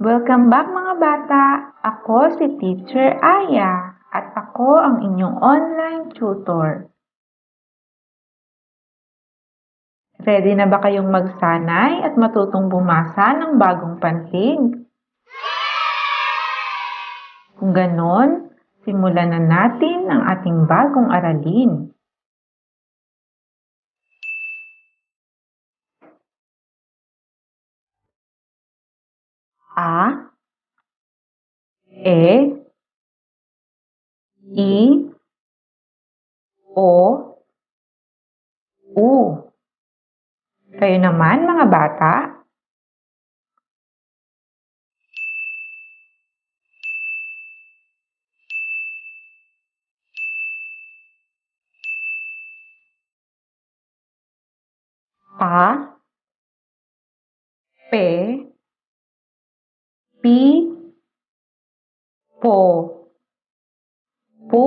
Welcome back mga bata! Ako si Teacher Aya at ako ang inyong online tutor. Ready na ba kayong magsanay at matutong bumasa ng bagong pantig? Kung ganon, simulan na natin ang ating bagong aralin. A, E, I, O, U. Kayo naman mga bata? Pa, Pe, Pi, Po, Pu.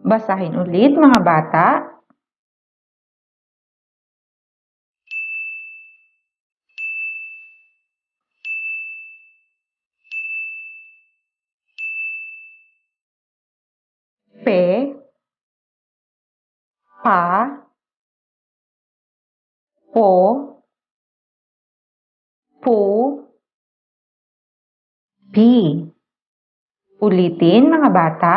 Basahin ulit mga bata. Pe, Pa, Po, Pu, Pi. Ulitin mga bata.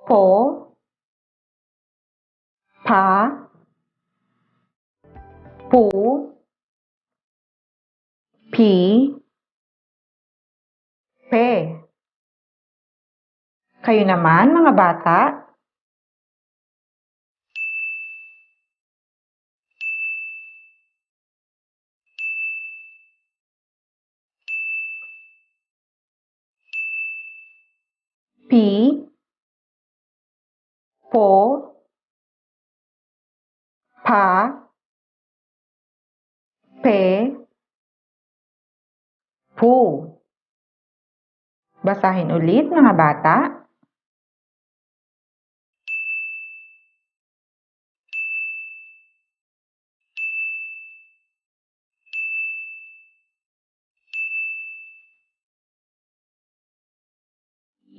Po, Pa, Pu, Pi, Pe. Kayo naman mga bata? Pi, Po, Pa, Pe, Pu. Basahin ulit mga bata.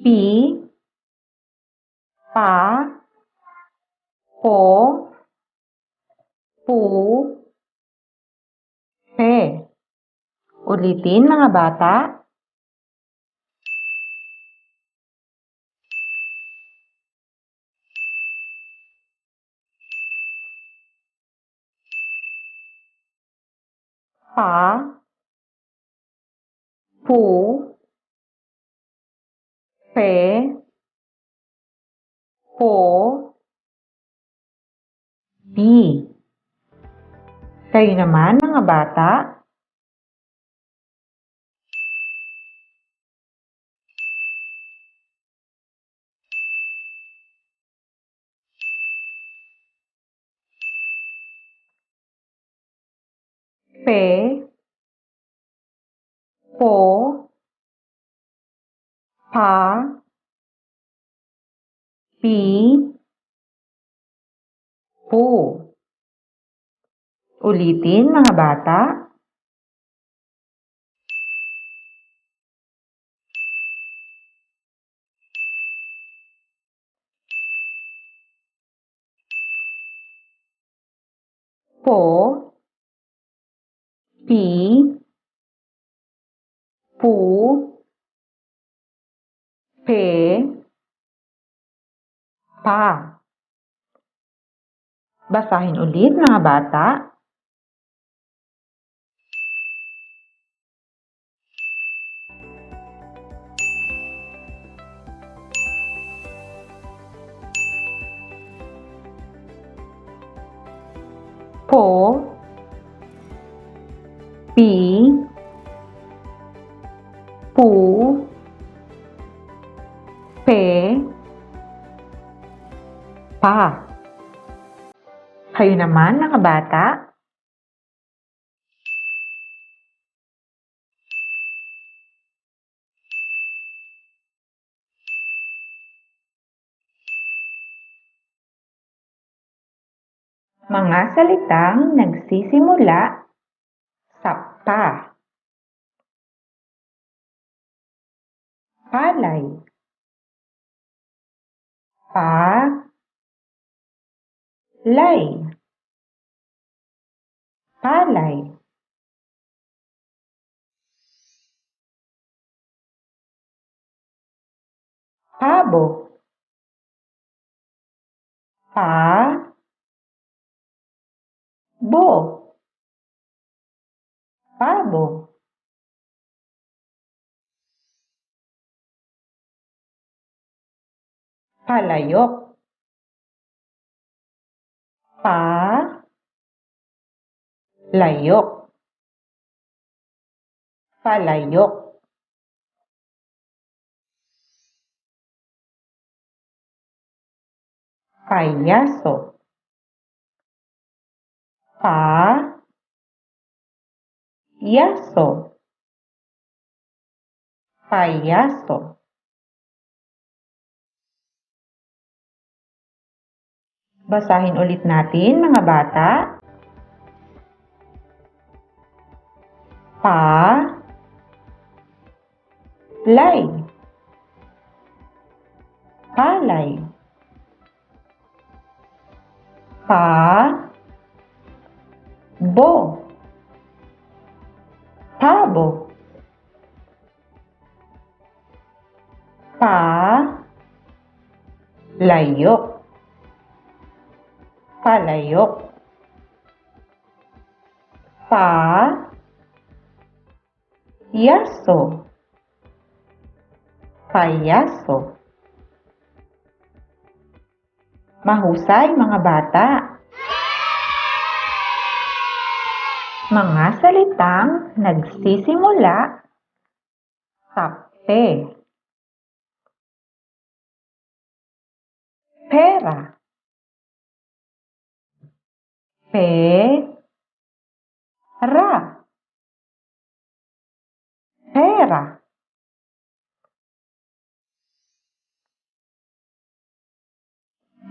Pi, Pa, Po, Pu, Pe. Ulitin mga bata. Pa, Pu, Pe, Po, Pi. Kayo naman mga bata? Pe, Po, Pa, Pi, Pu. Ulitin mga bata. Po, Pi, Pu, Pe, Pa. Basahin ulit mga bata. Po, Pi, Pu, Pe, Pa. Kayo naman mga bata? Mga salitang nagsisimula sa pa. Palay. Lay. Palay. Pabo. Bo. Pabo. Palayok. Layok. Palayok. Payaso. Yaso. Payaso. Basahin ulit natin, mga bata. Lay. Palay. Bo. Pabo. Layok. Palayok. Yaso. Payaso. Mahusay, mga bata. Mga salitang nagsisimula sa pe. Pera. Pera. Pera.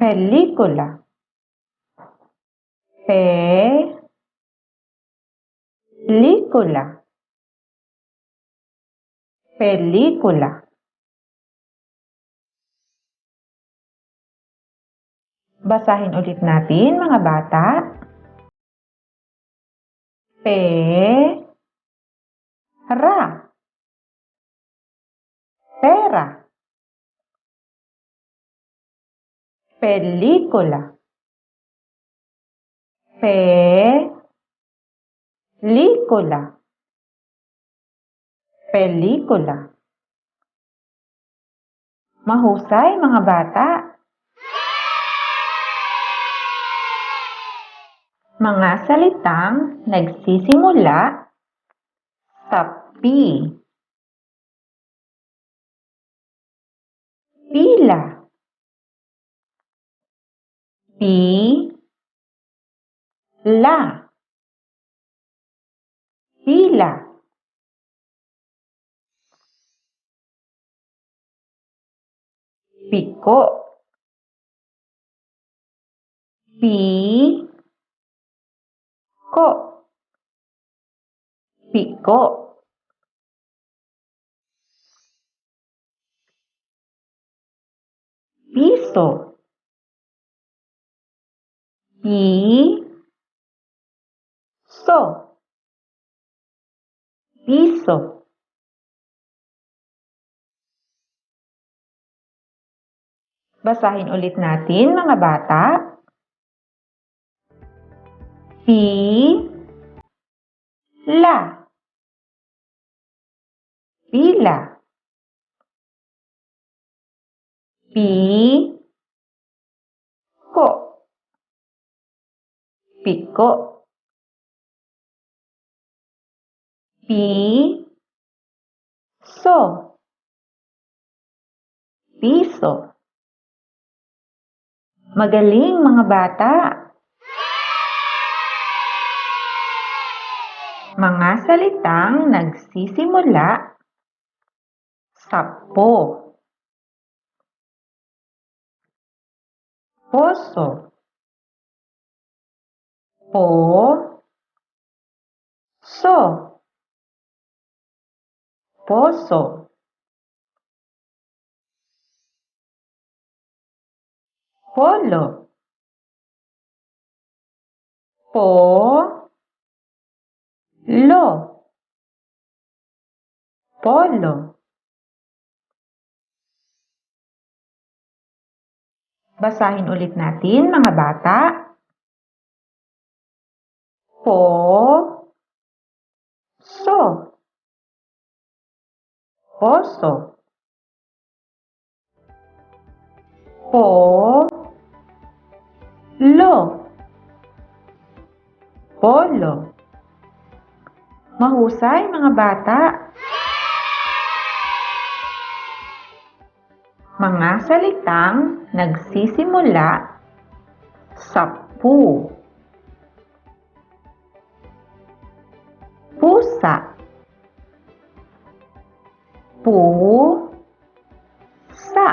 Pelikula. Pelikula. Pelikula. Basahin ulit natin, mga bata. Pera. Pera. Pelikula. Pelikula. Pelikula. Mahusay, mga bata. Mga salitang nagsisimula sa pi. Pila. Pila. Pila. Piko. Piko. Piko. Piso. Piso. Basahin ulit natin, mga bata. Pila. Pila. Piko. Piko. Piso. Piso. Magaling, mga bata. Mga salitang nagsisimula sa po. Poso. Po, so, poso. Polo, po, lo, polo. Basahin ulit natin, mga bata. Po, so, poso. Po, lo, polo. Mahusay, mga bata. Mga salitang nagsisimula sa pu. Pusa, sa,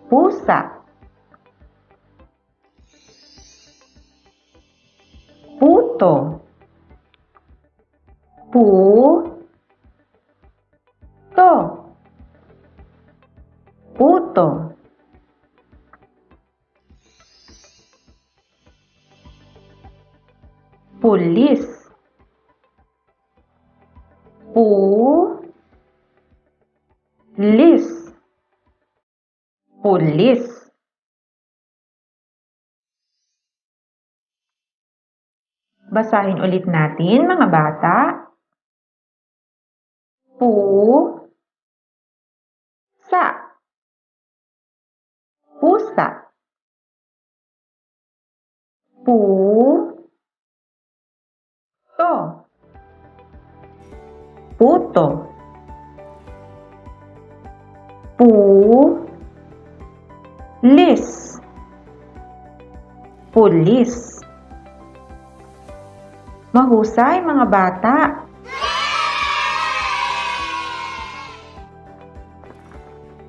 pusa. Puto, to, puto. Pulis, lis, pulis. Basahin ulit natin, mga bata. Sa, pusa. To, puto. Lis, pulis. Mahusay, mga bata.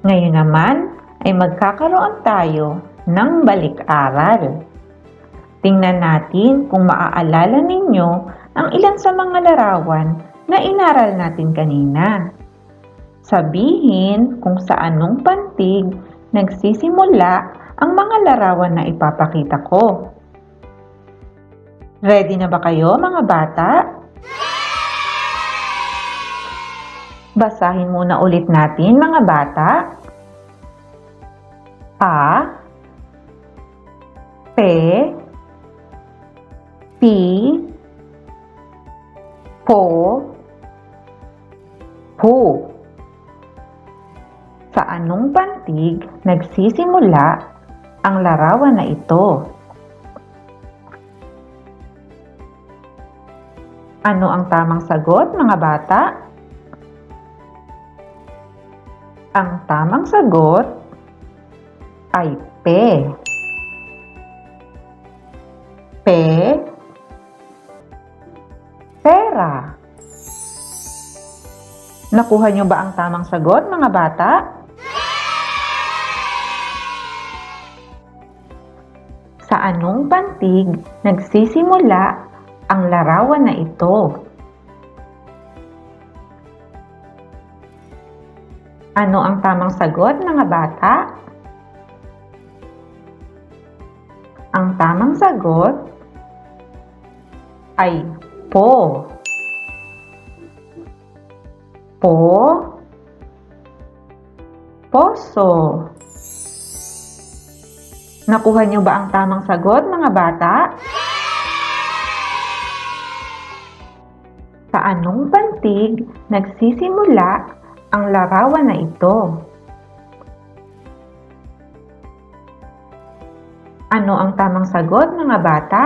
Ngayon naman ay magkakaroon tayo ng balik-aral. Tingnan natin kung maaalala ninyo ang ilan sa mga larawan na inaral natin kanina. Sabihin kung sa anong pantig nagsisimula ang mga larawan na ipapakita ko. Ready na ba kayo, mga bata? Basahin muna ulit natin, mga bata. A, pe, pi, po, pu. Sa anong pantig nagsisimula ang larawan na ito? Ano ang tamang sagot, mga bata? Ang tamang sagot ay pe. Pe, pera. Nakuha niyo ba ang tamang sagot, mga bata? Sa anong pantig nagsisimula ang larawan na ito? Ano ang tamang sagot, mga bata? Ang tamang sagot ay po. Poso. Nakuha niyo ba ang tamang sagot, mga bata? Sa anong pantig nagsisimula ang larawan na ito? Ano ang tamang sagot, mga bata?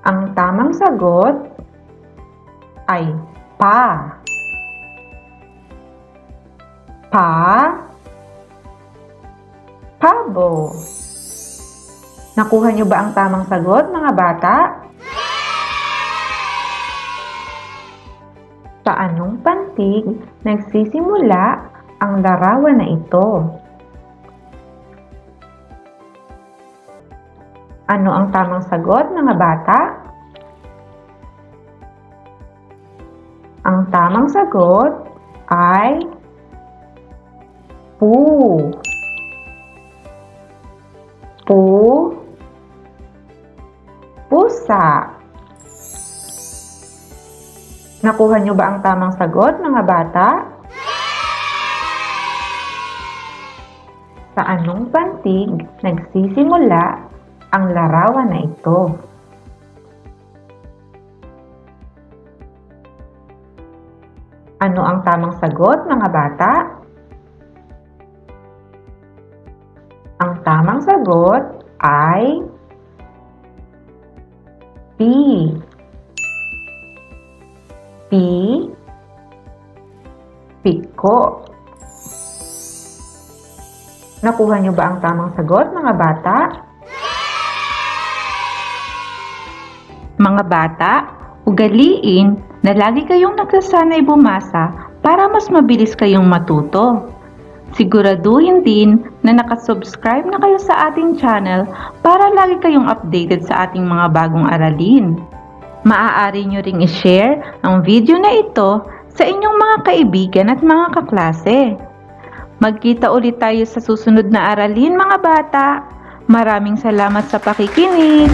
Ang tamang sagot ay pa. Pabo. Nakuha niyo ba ang tamang sagot, mga bata? Sa anong pantig nagsisimula ang larawan na ito? Ano ang tamang sagot, mga bata? Ang tamang sagot ay pu. Pu, pusa. Nakuha niyo ba ang tamang sagot, mga bata? Sa anong pantig nagsisimula ang larawan na ito? Ano ang tamang sagot, mga bata? Ang tamang sagot ay pi. Pi, piko. Nakuha niyo ba ang tamang sagot, mga bata? Mga bata, ugaliin na lagi kayong nagsasanay bumasa para mas mabilis kayong matuto. Siguraduhin din na nakasubscribe na kayo sa ating channel para lagi kayong updated sa ating mga bagong aralin. Maaari nyo ring i-share ang video na ito sa inyong mga kaibigan at mga kaklase. Magkita ulit tayo sa susunod na aralin, mga bata. Maraming salamat sa pakikinig.